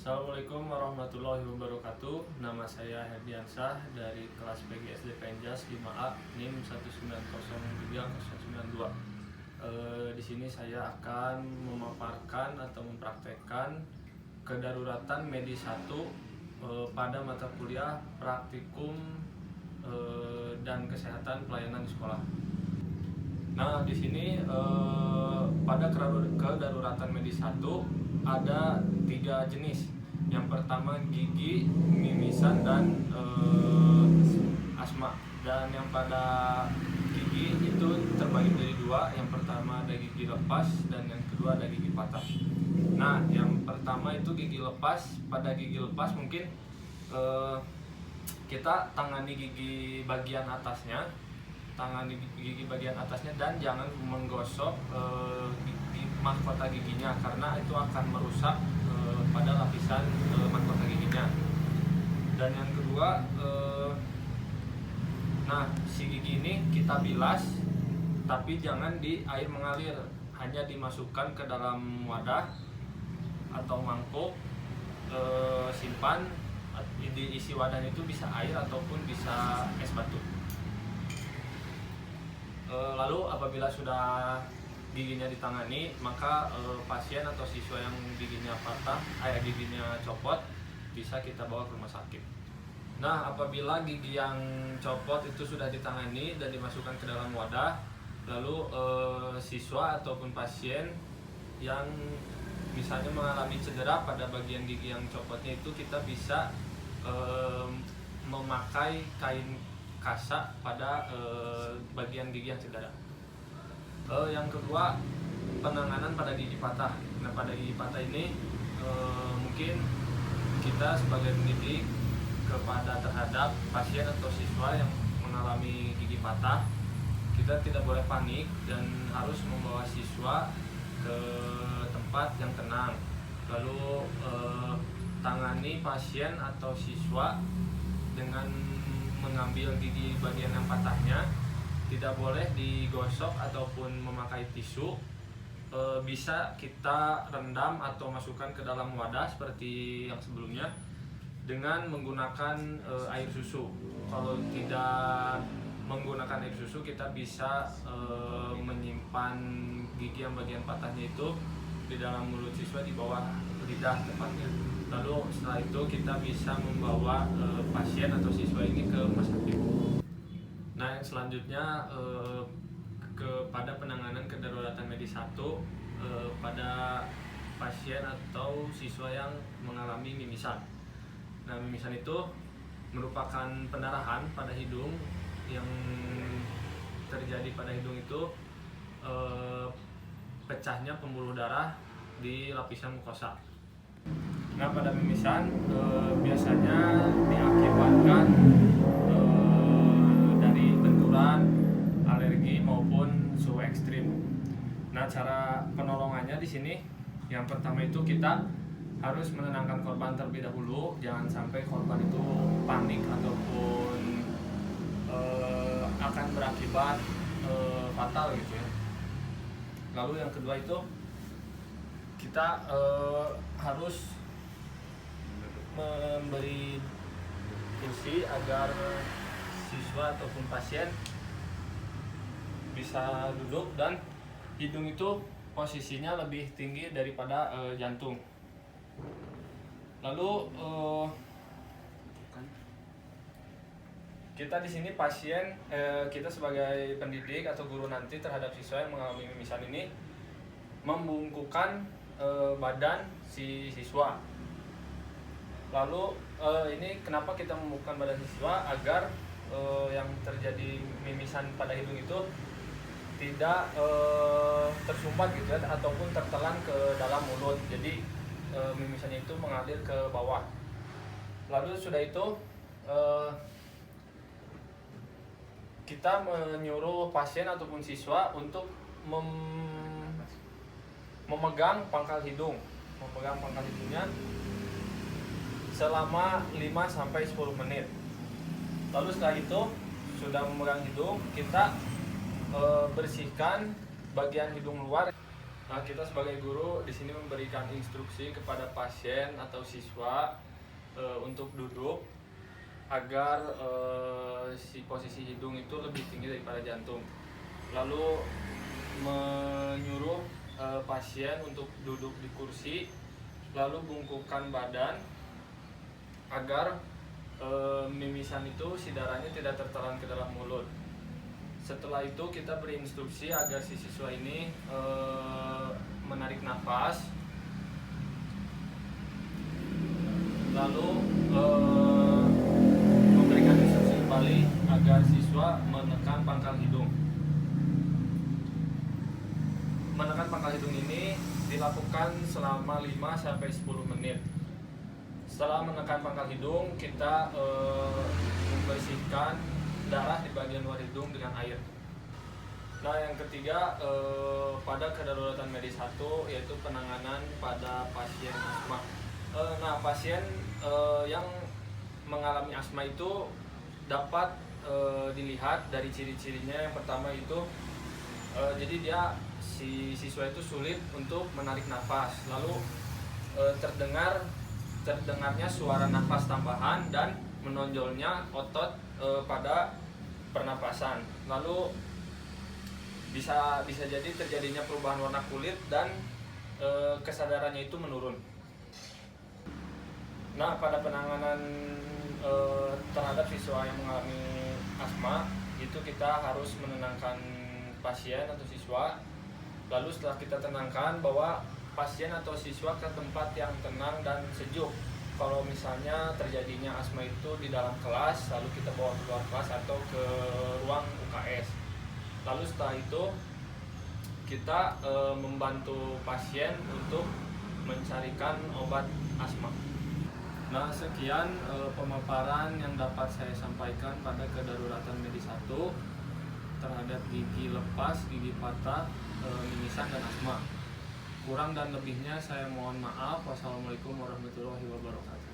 Assalamualaikum warahmatullahi wabarakatuh. Nama saya Herdiansah dari kelas PGSD Penjas 5A NIM 1903092. Di sini saya akan memaparkan atau mempraktekkan kedaruratan medis 1 pada mata kuliah praktikum dan kesehatan pelayanan di sekolah. Nah, di sini pada kedaruratan medis 1 ada 3 jenis. Yang pertama gigi, mimisan, dan asma. Dan yang pada gigi itu terbagi dari 2. Yang pertama ada gigi lepas dan yang kedua ada gigi patah. Nah, yang pertama itu gigi lepas. Pada gigi lepas mungkin kita tangani gigi bagian atasnya, dan jangan menggosok mahkota giginya karena itu akan merusak pada lapisan mahkota giginya. Dan yang kedua, si gigi ini kita bilas, tapi jangan di air mengalir, hanya dimasukkan ke dalam wadah atau mangkuk, simpan. Diisi wadahnya itu bisa air ataupun bisa es batu. Lalu apabila sudah giginya ditangani, maka pasien atau siswa yang giginya copot bisa kita bawa ke rumah sakit. Nah, apabila gigi yang copot itu sudah ditangani dan dimasukkan ke dalam wadah, lalu siswa ataupun pasien yang misalnya mengalami cedera pada bagian gigi yang copotnya itu, kita bisa memakai kain kasak pada bagian gigi yang cedera. Yang kedua, penanganan pada gigi patah. Nah, pada gigi patah ini mungkin kita sebagai pendidik terhadap pasien atau siswa yang mengalami gigi patah, kita tidak boleh panik dan harus membawa siswa ke tempat yang tenang. Lalu tangani pasien atau siswa dengan mengambil gigi bagian yang patahnya, tidak boleh digosok ataupun memakai tisu. Bisa kita rendam atau masukkan ke dalam wadah seperti yang sebelumnya dengan menggunakan air susu. Kalau tidak menggunakan air susu, kita bisa menyimpan gigi yang bagian patahnya itu di dalam mulut siswa, di bawah lidah tepatnya. Lalu setelah itu kita bisa membawa pasien atau siswa ini ke rumah sakit. Nah, yang selanjutnya kepada penanganan kedaruratan medis 1 pada pasien atau siswa yang mengalami mimisan. Nah, mimisan itu merupakan pendarahan pada hidung yang terjadi pada hidung itu, pecahnya pembuluh darah di lapisan mukosa. Nah, pada mimisan biasanya diakibatkan dari benturan, alergi maupun suhu ekstrim. Nah, cara penolongannya di sini, yang pertama itu kita harus menenangkan korban terlebih dahulu, jangan sampai korban itu panik ataupun akan berakibat fatal gitu ya. Lalu yang kedua itu kita harus memberi kursi agar siswa ataupun pasien bisa duduk dan hidung itu posisinya lebih tinggi daripada jantung. Lalu kita di sini pasien, kita sebagai pendidik atau guru nanti terhadap siswa yang mengalami mimisan ini membungkukkan badan si siswa. Lalu ini kenapa kita membungkukkan badan siswa? Agar yang terjadi mimisan pada hidung itu tidak tersumbat gitu ya, ataupun tertelan ke dalam mulut. Jadi mimisannya itu mengalir ke bawah. Lalu sudah itu kita menyuruh pasien ataupun siswa untuk memegang pangkal hidungnya selama 5-10 menit. Lalu setelah itu sudah memegang hidung, kita bersihkan bagian hidung luar. Nah, kita sebagai guru di sini memberikan instruksi kepada pasien atau siswa untuk duduk agar si posisi hidung itu lebih tinggi daripada jantung. Lalu menyuruh pasien untuk duduk di kursi, lalu bungkukkan badan agar mimisan itu si darahnya tidak tertelan ke dalam mulut. Setelah itu kita beri instruksi agar si siswa ini menarik nafas, lalu memberikan instruksi kembali agar siswa menekan pangkal hidung. Menekan pangkal hidung ini dilakukan selama 5-10 menit. Setelah menekan pangkal hidung, kita membersihkan darah di bagian luar hidung dengan air. Nah, yang ketiga pada kedaruratan medis 1 yaitu penanganan pada pasien asma. Nah, pasien yang mengalami asma itu dapat dilihat dari ciri-cirinya. Yang pertama itu jadi si siswa itu sulit untuk menarik nafas, lalu terdengarnya suara nafas tambahan dan menonjolnya otot pada pernapasan. Lalu bisa jadi terjadinya perubahan warna kulit dan kesadarannya itu menurun. Nah, pada penanganan terhadap siswa yang mengalami asma itu kita harus menenangkan pasien atau siswa. Lalu setelah kita tenangkan, bawa pasien atau siswa ke tempat yang tenang dan sejuk. Kalau misalnya terjadinya asma itu di dalam kelas, lalu kita bawa ke luar kelas atau ke ruang UKS. Lalu setelah itu kita membantu pasien untuk mencarikan obat asma. Nah, sekian pemaparan yang dapat saya sampaikan pada kedaruratan medis 1 terhadap gigi lepas, gigi patah, mimisan dan asma. Kurang dan lebihnya saya mohon maaf. Wassalamualaikum warahmatullahi wabarakatuh.